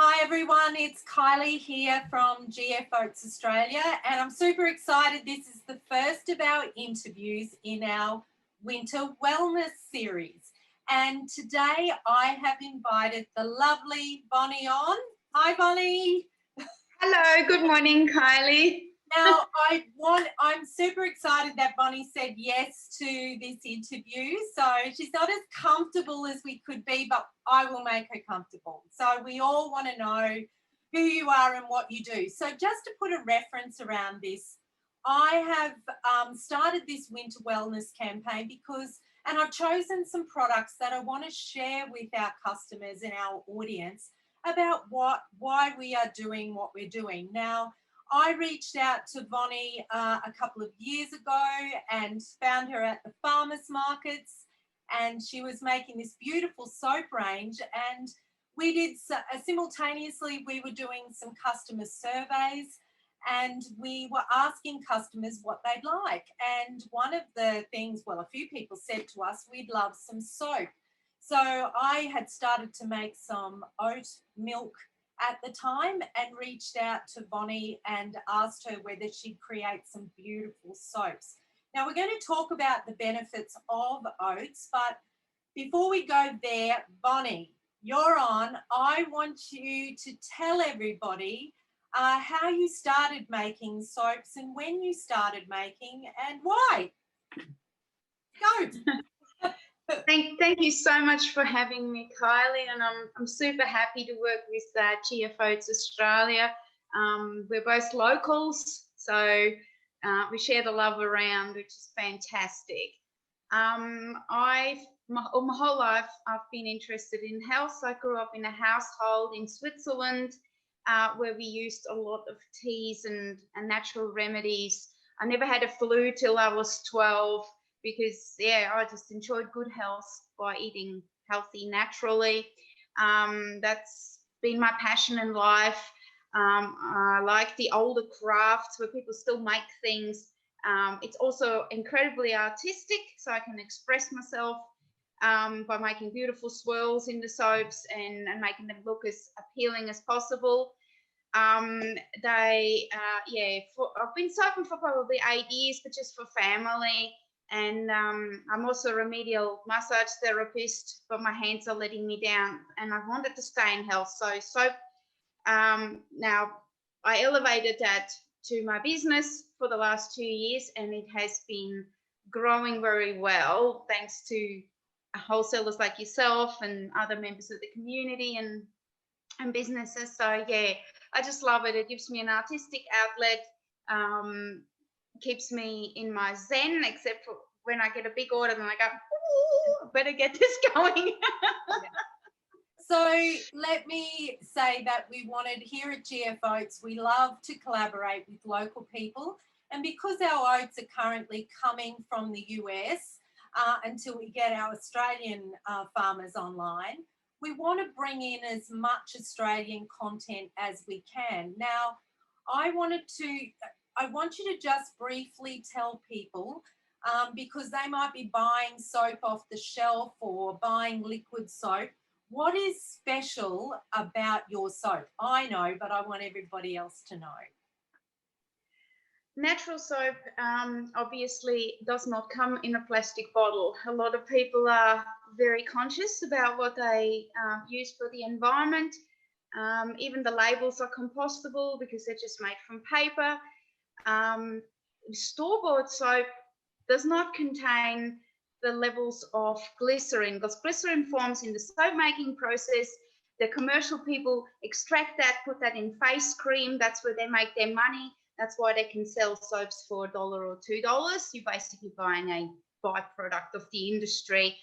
Hi everyone, it's Kylie here from GF Oats Australia, and I'm super excited. This is the first of our interviews in our winter wellness series. And today I have invited the lovely Vonnie on. Hi Vonnie. Hello, good morning, Kylie. Now, I'm super excited that Vonnie said yes to this interview. So she's not as comfortable as we could be, but I will make her comfortable. So we all want to know who you are and what you do. So just to put a reference around this, I have started this winter wellness campaign because, and I've chosen some products that I want to share with our customers and our audience about why we are doing what we're doing. Now, I reached out to Vonnie a couple of years ago and found her at the farmers markets, and she was making this beautiful soap range, and we did simultaneously we were doing some customer surveys, and we were asking customers what they'd like. And one of the things, well, a few people said to us, we'd love some soap. So I had started to make some oat milk at the time and reached out to Vonnie and asked her whether she'd create some beautiful soaps. Now we're going to talk about the benefits of oats, but before we go there, Vonnie, you're on. I want you to tell everybody how you started making soaps and when you started making and why. Go. Thank you so much for having me, Kylie, and I'm super happy to work with GF Oats Australia. We're both locals, so we share the love around, which is fantastic. My whole life I've been interested in health. I grew up in a household in Switzerland where we used a lot of teas and natural remedies. I never had a flu till I was 12. Because, yeah, I just enjoyed good health by eating healthy naturally. That's been my passion in life. I like the older crafts where people still make things. It's also incredibly artistic, so I can express myself by making beautiful swirls in the soaps and making them look as appealing as possible. I've been soaping for probably 8 years, but just for family. And I'm also a remedial massage therapist, but my hands are letting me down and I wanted to stay in health. So soap, now I elevated that to my business for the last 2 years, and it has been growing very well thanks to wholesalers like yourself and other members of the community and businesses. So yeah, I just love it. It gives me an artistic outlet. Keeps me in my zen, except for when I get a big order, then I go, ooh, better get this going. So let me say that we wanted here at GF Oats, we love to collaborate with local people. And because our oats are currently coming from the US until we get our Australian farmers online, we want to bring in as much Australian content as we can. Now, I want you to just briefly tell people, because they might be buying soap off the shelf or buying liquid soap, what is special about your soap? I know, but I want everybody else to know. Natural soap obviously does not come in a plastic bottle. A lot of people are very conscious about what they use for the environment. Even the labels are compostable because they're just made from paper. Store-bought soap does not contain the levels of glycerin, because glycerin forms in the soap making process. The commercial people extract that, put that in face cream. That's where they make their money. That's why they can sell soaps for $1 or $2. You're basically buying a byproduct of the industry.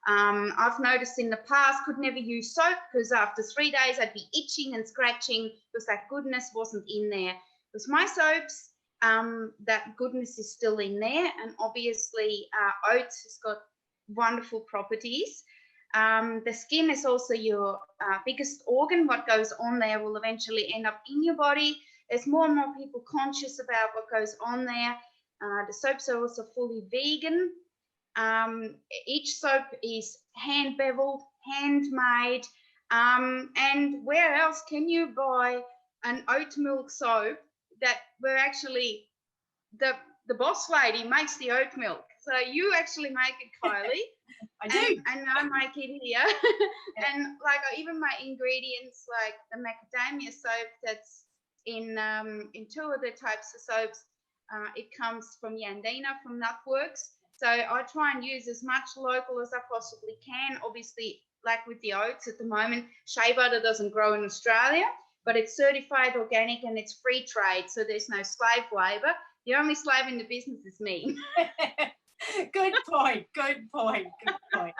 I've noticed in the past could never use soap because after 3 days I'd be itching and scratching because that goodness wasn't in there. Because my soaps, that goodness is still in there, and obviously oats has got wonderful properties. The skin is also your biggest organ. What goes on there will eventually end up in your body. There's more and more people conscious about what goes on there. The soaps are also fully vegan. Each soap is hand beveled, handmade. And where else can you buy an oat milk soap that where actually the boss lady makes the oat milk? So you actually make it, Kylie. I do. And I make it here. And like even my ingredients, like the macadamia soap that's in 2 other types of soaps, it comes from Yandina, from Nutworks. So I try and use as much local as I possibly can. Obviously, like with the oats at the moment, shea butter doesn't grow in Australia, but it's certified organic and it's free trade, so there's no slave labour. The only slave in the business is me. Good point. Good point. Good point.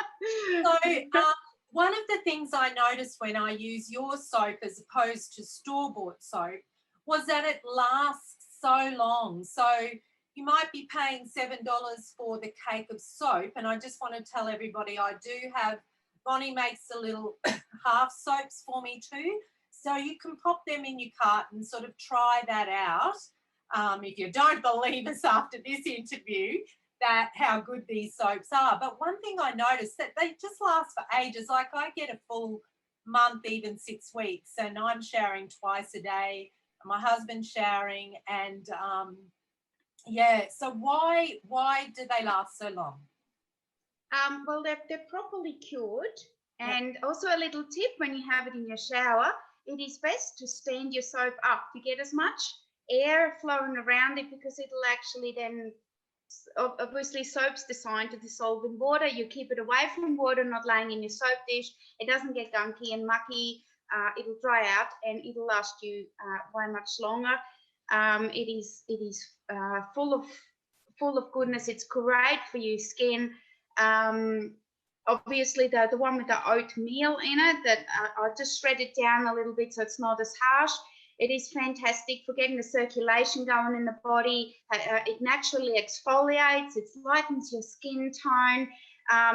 So one of the things I noticed when I use your soap as opposed to store-bought soap was that it lasts so long. So you might be paying $7 for the cake of soap, and I just want to tell everybody I do have, Vonnie makes the little half soaps for me too. So you can pop them in your cart and sort of try that out. If you don't believe us after this interview, that how good these soaps are. But one thing I noticed that they just last for ages. Like I get a full month, even 6 weeks, and I'm showering twice a day. My husband's showering, and yeah. So why do they last so long? Well, they're properly cured. And also a little tip, when you have it in your shower, it is best to stand your soap up to get as much air flowing around it, because it'll actually then, obviously soap's designed to dissolve in water. You keep it away from water, not laying in your soap dish. It doesn't get gunky and mucky. It'll dry out and it'll last you way much longer. It is full of goodness. It's great for your skin. Obviously the one with the oatmeal in it, that I just shred it down a little bit so it's not as harsh. It is fantastic for getting the circulation going in the body. It naturally exfoliates. It lightens your skin tone.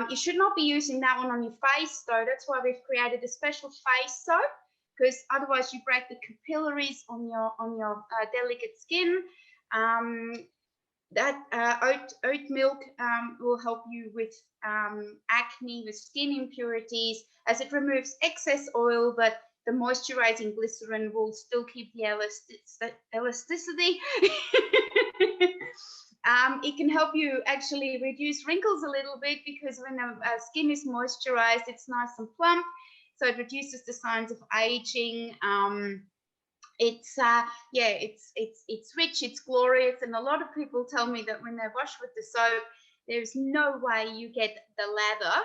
You should not be using that one on your face, though. That's why we've created a special face soap, because otherwise you break the capillaries on your delicate skin. That oat milk will help you with acne, with skin impurities, as it removes excess oil, but the moisturizing glycerin will still keep the elasticity. It can help you actually reduce wrinkles a little bit, because when the skin is moisturized, it's nice and plump, so it reduces the signs of aging. It's rich, it's glorious, and a lot of people tell me that when they wash with the soap, there's no way you get the lather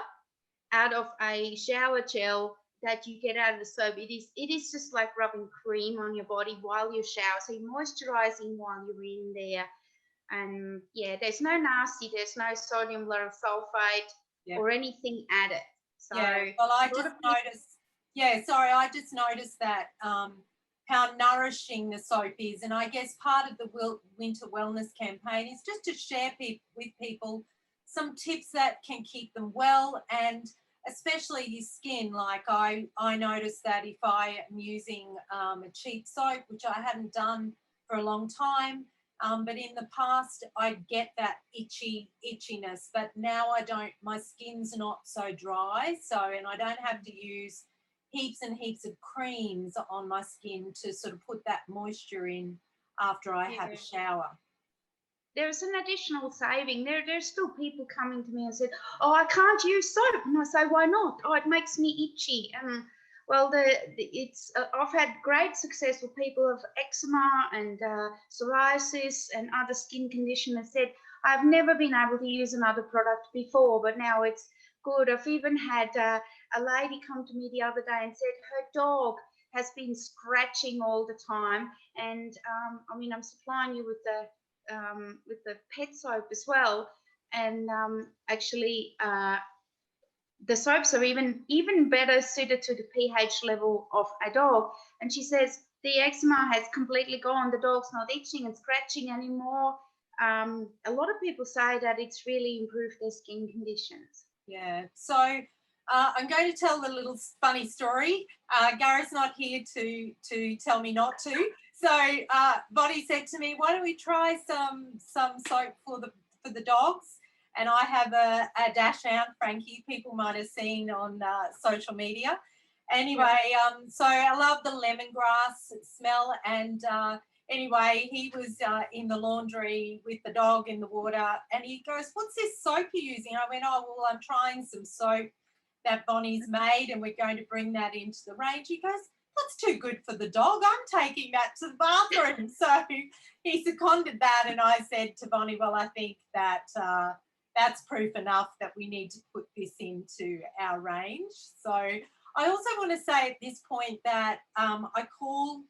out of a shower gel that you get out of the soap. It is just like rubbing cream on your body while you shower. So you're moisturizing while you're in there. And yeah, there's no nasty, there's no sodium lauryl sulfate or anything added. So yeah, well, I just noticed that how nourishing the soap is. And I guess part of the winter wellness campaign is just to share with people some tips that can keep them well, and especially your skin. Like I noticed that if I am using a cheap soap, which I hadn't done for a long time, but in the past I'd get that itchiness, but now I don't. My skin's not so dry, and I don't have to use heaps and heaps of creams on my skin to sort of put that moisture in after I have a shower. There's an additional saving. There's still people coming to me and said, "Oh, I can't use soap." And I say, "Why not?" "Oh, it makes me itchy." Well, I've had great success with people with eczema and psoriasis and other skin conditions. Said, "I've never been able to use another product before, but now it's good." I've even had a lady come to me the other day and said her dog has been scratching all the time, and I mean, I'm supplying you with the pet soap as well, and actually the soaps are even better suited to the pH level of a dog. And she says the eczema has completely gone. The dog's not itching and scratching anymore. A lot of people say that it's really improved their skin conditions. Yeah. So I'm going to tell the little funny story. Gareth's not here to tell me not to. So Vonnie said to me, "Why don't we try some soap for the dogs?" And I have a Dachshund, Frankie, people might have seen on social media. Anyway, so I love the lemongrass smell. And anyway, he was in the laundry with the dog in the water, and he goes, "What's this soap you're using?" I went, "Oh, well, I'm trying some soap that Bonnie's made, and we're going to bring that into the range." He goes, "That's too good for the dog. I'm taking that to the bathroom." So he seconded that, and I said to Bonnie, "Well, I think that that's proof enough that we need to put this into our range." So I also want to say at this point that I call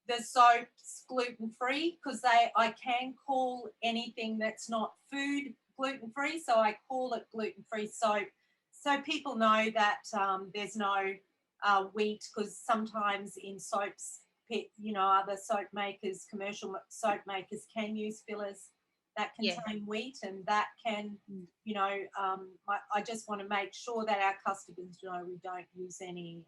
the soaps gluten-free because I can call anything that's not food gluten-free. So I call it gluten-free soap, so people know that there's no wheat, because sometimes in soaps, other soap makers, commercial soap makers can use fillers that contain wheat, and that can, I just want to make sure that our customers know we don't use any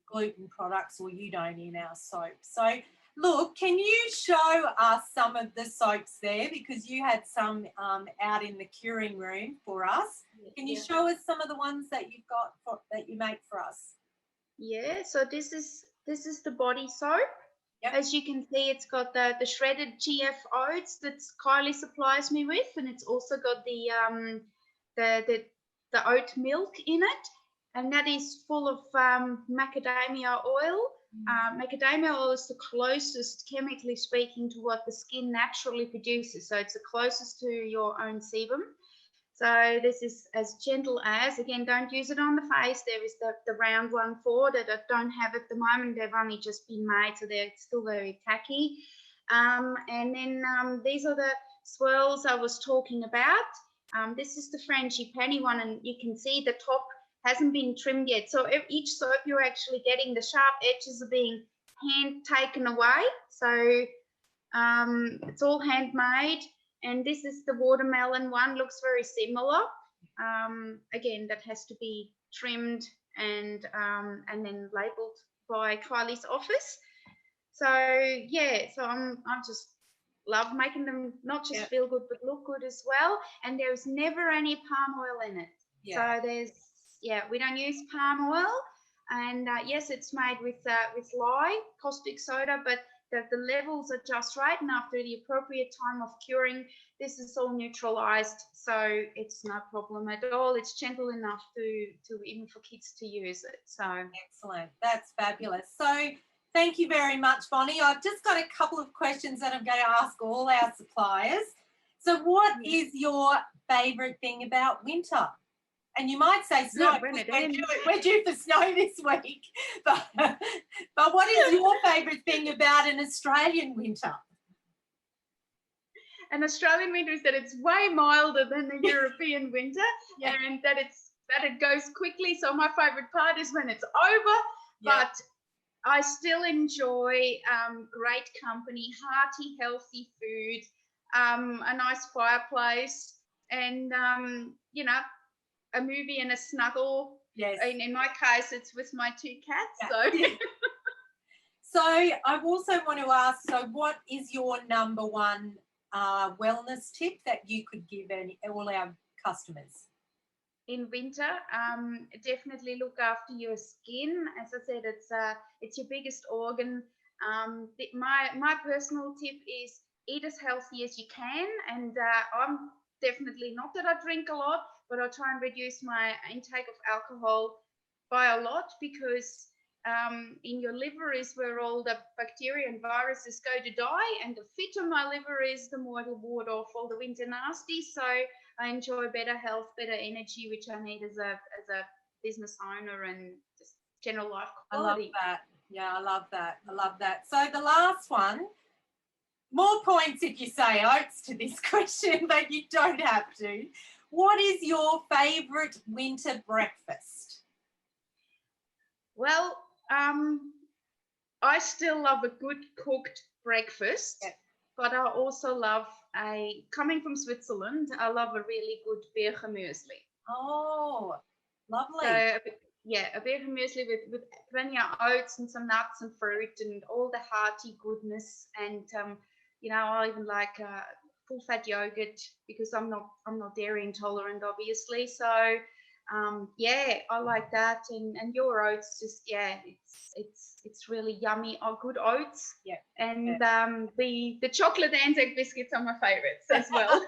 gluten products, or you don't, in our soap. So look, can you show us some of the soaps there, because you had some out in the curing room for us. Can you show us some of the ones that you've got that you make for us? Yeah, so this is the body soap. Yep. As you can see, it's got the shredded GF Oats that Kylie supplies me with, and it's also got the oat milk in it, and that is full of macadamia oil. Macadamia oil is the closest, chemically speaking, to what the skin naturally produces, so it's the closest to your own sebum. So this is as gentle as, again, don't use it on the face. There is the round one for that I don't have at the moment. They've only just been made, so they're still very tacky. And then these are the swirls I was talking about. This is the frangipani one, and you can see the top hasn't been trimmed yet. So each soap you're actually getting, the sharp edges are being hand taken away. So it's all handmade. And this is the watermelon one, looks very similar. Again, that has to be trimmed and then labelled by Kylie's office. So yeah, so I just love making them not just feel good but look good as well. And there's never any palm oil in it. So we don't use palm oil. And yes, it's made with lye, caustic soda, but the levels are just right, and after the appropriate time of curing, this is all neutralized, so it's no problem at all. It's gentle enough to even for kids to use it. So excellent, that's fabulous. So thank you very much, Vonnie. I've just got a couple of questions that I'm going to ask all our suppliers. So what is your favourite thing about winter? And you might say snow, we're due for snow this week. But what is your favourite thing about an Australian winter? An Australian winter is that it's way milder than the European winter, and that it goes quickly. So my favourite part is when it's over, but I still enjoy great company, hearty, healthy food, a nice fireplace, and a movie and a snuggle. Yes. In my case, it's with my 2 cats. Yeah. So I also want to ask, so what is your number one wellness tip that you could give all our customers? In winter, definitely look after your skin. As I said, it's your biggest organ. My personal tip is eat as healthy as you can, and I'm definitely, not that I drink a lot, but I try and reduce my intake of alcohol by a lot, because in your liver is where all the bacteria and viruses go to die, and the fitter my liver is, the more it'll ward off all the winter nasty. So I enjoy better health, better energy, which I need as a business owner and just general life quality. I love that. Yeah, I love that. I love that. So the last one, more points if you say oats to this question, but you don't have to. What is your favourite winter breakfast? Well, I still love a good cooked breakfast, but I also love coming from Switzerland, I love a really good beerige muesli. Oh, lovely. So, a beerige muesli with plenty of oats and some nuts and fruit and all the hearty goodness. And, I even like full fat yogurt, because I'm not dairy intolerant, obviously. So Yeah, I like that. And your oats, just it's really yummy. Oh, good oats. Yeah. And the chocolate Anzac biscuits are my favourites as well.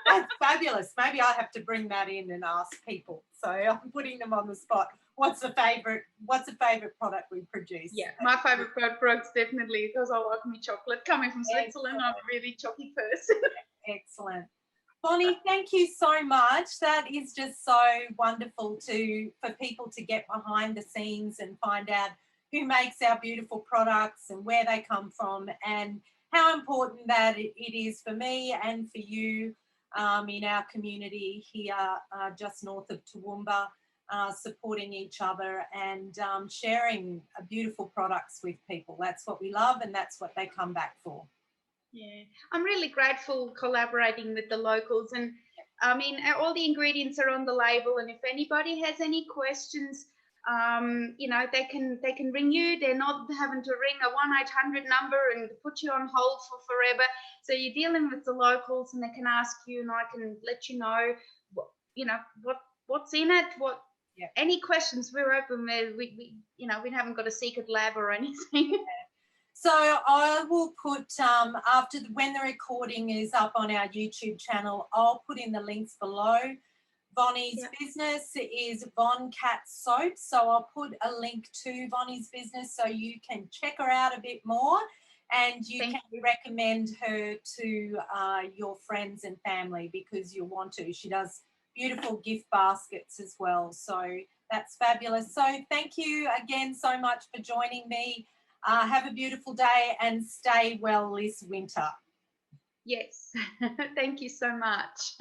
That's fabulous. Maybe I have to bring that in and ask people. So I'm putting them on the spot. What's the favorite product we produce? Yeah, my favourite products definitely, because I like my chocolate. Coming from Switzerland, I'm a really chocky person. Excellent. Vonnie, thank you so much. That is just so wonderful for people to get behind the scenes and find out who makes our beautiful products and where they come from, and how important that it is for me and for you in our community here just north of Toowoomba, supporting each other and sharing beautiful products with people. That's what we love and that's what they come back for. Yeah, I'm really grateful collaborating with the locals, and I mean all the ingredients are on the label, and if anybody has any questions, you know, they can ring you. They're not having to ring a 1-800 number and put you on hold for forever. So you're dealing with the locals, and they can ask you, and I can let you know, you know, what's in it, any questions. We're open. We you know, we haven't got a secret lab or anything. So I will put, when the recording is up on our YouTube channel, I'll put in the links below. Vonnie's business is Vonkatz Soap. So I'll put a link to Vonnie's business so you can check her out a bit more, and you can recommend her to your friends and family because you'll want to. She does beautiful gift baskets as well. So that's fabulous. So thank you again so much for joining me. Have a beautiful day and stay well this winter. Yes, thank you so much.